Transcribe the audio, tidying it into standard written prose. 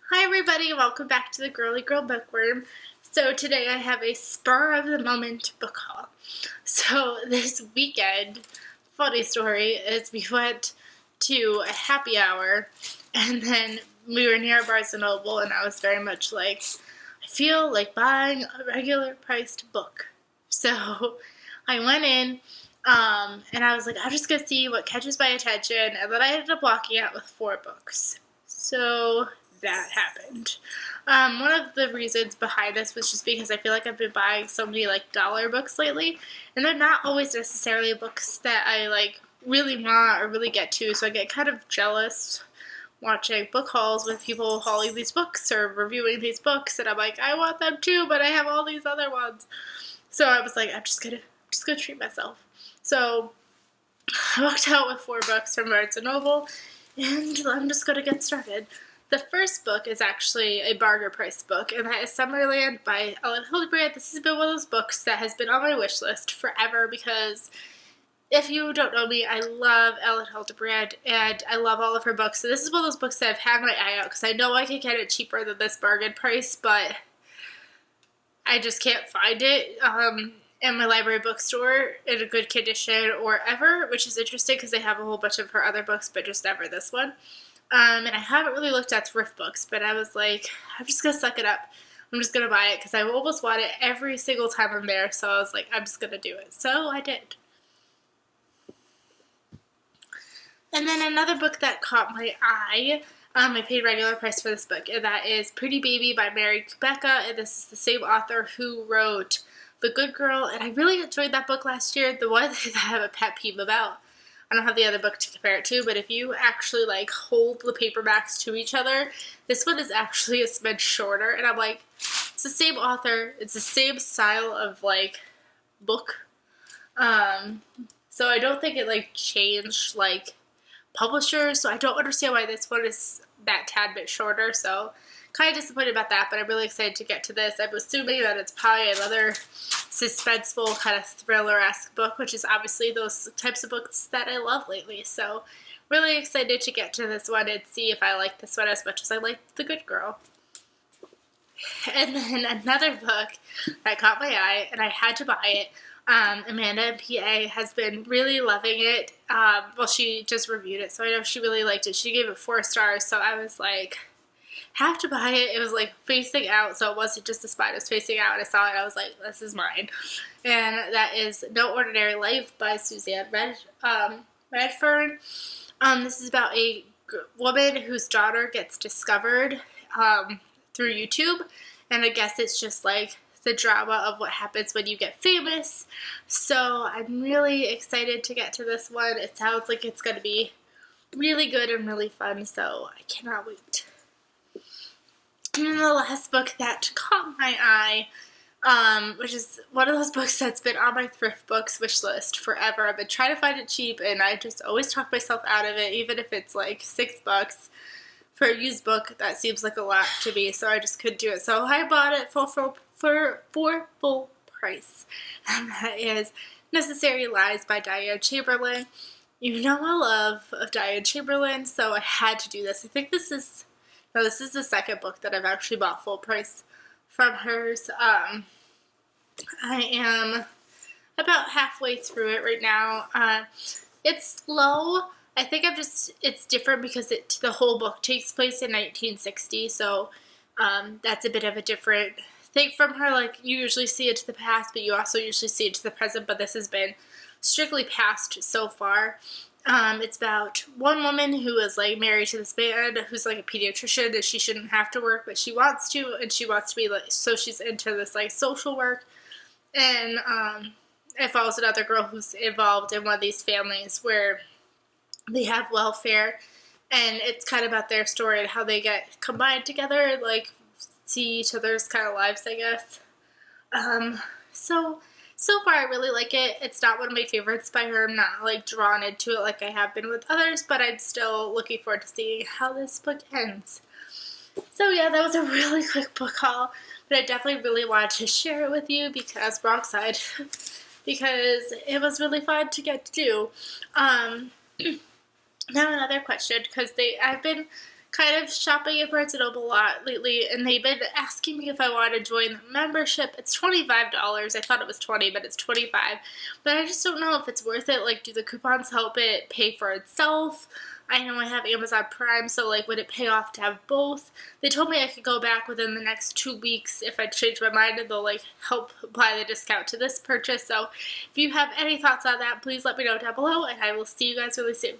Hi everybody, welcome back to the Girly Girl Bookworm. So today I have a spur of the moment book haul. So this weekend, funny story, is we went to a happy hour and then we were near Barnes& and Noble and I was very much like, I feel like buying a regular priced book. So I went in and I was like, I'm just going to see what catches my attention, and then I ended up walking out with 4 books. So that happened. One of the reasons behind this was just because I feel like I've been buying so many like dollar books lately, and they're not always necessarily books that I like really want or really get to, so I get kind of jealous watching book hauls with people hauling these books or reviewing these books, and I'm like, I want them too, but I have all these other ones. So I was like, I'm just gonna treat myself. So I walked out with 4 books from Barnes& and Noble, and I'm just gonna get started. The first book is actually a bargain price book, and that is Summerland by Ellen Hildebrand. This has been one of those books that has been on my wish list forever because if you don't know me, I love Ellen Hildebrand, and I love all of her books. So this is one of those books that I've had my eye out because I know I can get it cheaper than this bargain price, but I just can't find it in my library bookstore in a good condition or ever, which is interesting because they have a whole bunch of her other books, but just never this one. And I haven't really looked at thrift books, but I was like, I'm just going to suck it up. I'm just going to buy it because I almost want it every single time I'm there. So I was like, I'm just going to do it. So I did. And then another book that caught my eye, I paid regular price for this book, and that is Pretty Baby by Mary Kubeka. And this is the same author who wrote The Good Girl. And I really enjoyed that book last year. The one that I have a pet peeve about, I don't have the other book to compare it to, but if you actually like hold the paperbacks to each other, this one is actually a smidge shorter, and I'm like, it's the same author, it's the same style of like book, so I don't think it like changed like publishers, so I don't understand why this one is that tad bit shorter, so kind of disappointed about that, but I'm really excited to get to this. I'm assuming that it's probably another suspenseful kind of thriller-esque book, which is obviously those types of books that I love lately. So really excited to get to this one and see if I like this one as much as I like The Good Girl. And then another book that caught my eye, and I had to buy it. Amanda in PA has been really loving it. Well, she just reviewed it, so I know she really liked it. She gave it 4 stars, so I was like, have to buy it. It was like facing out, so it wasn't just the spine, it was facing out, and I saw it, I was like, this is mine. And that is No Ordinary Life by Suzanne Redfern. This is about a woman whose daughter gets discovered through YouTube, and I guess it's just like the drama of what happens when you get famous. So I'm really excited to get to this one. It sounds like it's going to be really good and really fun, so I cannot wait. And then the last book that caught my eye, which is one of those books that's been on my thrift books wish list forever. I've been trying to find it cheap, and I just always talk myself out of it, even if it's like $6 for a used book. That seems like a lot to me, so I just couldn't do it. So I bought it for full price, and that is Necessary Lies by Diane Chamberlain. You know my love of Diane Chamberlain, so I had to do this. I think this is the second book that I've actually bought full price from hers. I am about halfway through it right now. It's slow. I think it's different because the whole book takes place in 1960, so that's a bit of a different thing from her. Like, you usually see it to the past, but you also usually see it to the present, but this has been strictly past so far. It's about one woman who is like married to this man who's like a pediatrician, and she shouldn't have to work, but she wants to, and she wants to be like, so she's into this like social work, and it follows another girl who's involved in one of these families where they have welfare, and it's kind of about their story and how they get combined together and like see each other's kind of lives, I guess. So far I really like it. It's not one of my favorites by her. I'm not like drawn into it like I have been with others, but I'm still looking forward to seeing how this book ends. So yeah, that was a really quick book haul, but I definitely really wanted to share it with you because wrong side, because it was really fun to get to do. Now another question, because I've been kind of shopping at Barnes & Noble a lot lately, and they've been asking me if I want to join the membership. It's $25. I thought it was $20, but it's $25. But I just don't know if it's worth it. Like, do the coupons help it pay for itself? I know I have Amazon Prime, so, like, would it pay off to have both? They told me I could go back within the next 2 weeks if I change my mind, and they'll, like, help apply the discount to this purchase. So if you have any thoughts on that, please let me know down below, and I will see you guys really soon.